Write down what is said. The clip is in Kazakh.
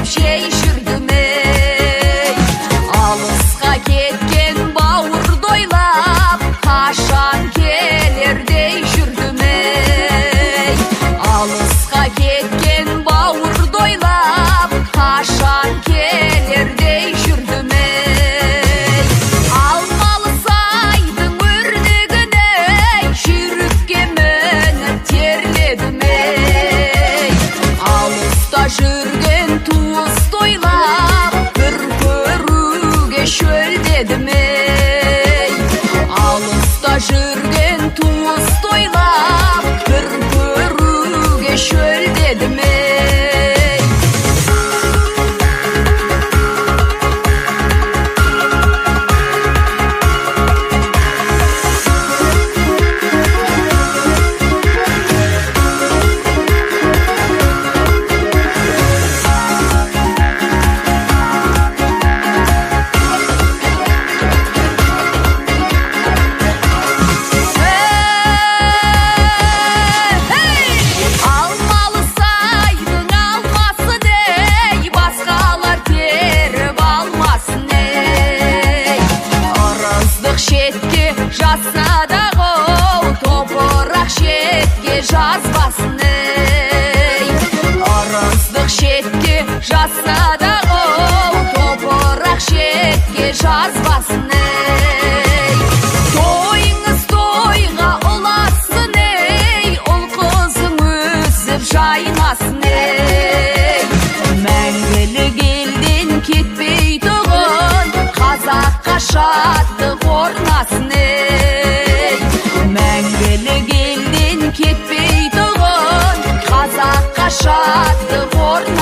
şey şürdüm ey. Alısqa ketken bağır doylap, kaşan gelir dey şürdüm ey. Alısqa ketken bağır doylap, kaşan gelir dey şürdüm ey. Almalı saydın ördüğüne, şürükке menip terledim ey. Alısta жүрген туыс тойлап, бір көруге шөл дедім ей. Алыста жүрген туыс тойлап, бір көруге шөл дедім ей. Шетке жазса дағы, топырақ шетке жазбасын ей. Ырыздық шетке жазса дағы, топырақ шетке жазбасын ей. Тойыңыз тойға ұласын ей, ұл қызың өсіп жайнасын ей. Мәңгілік елден кетпей тұғын, қазаққа шаттық орнасын ей. Мәңгілік елден кетпей тұғын, қазаққа шаттық орнасын ей.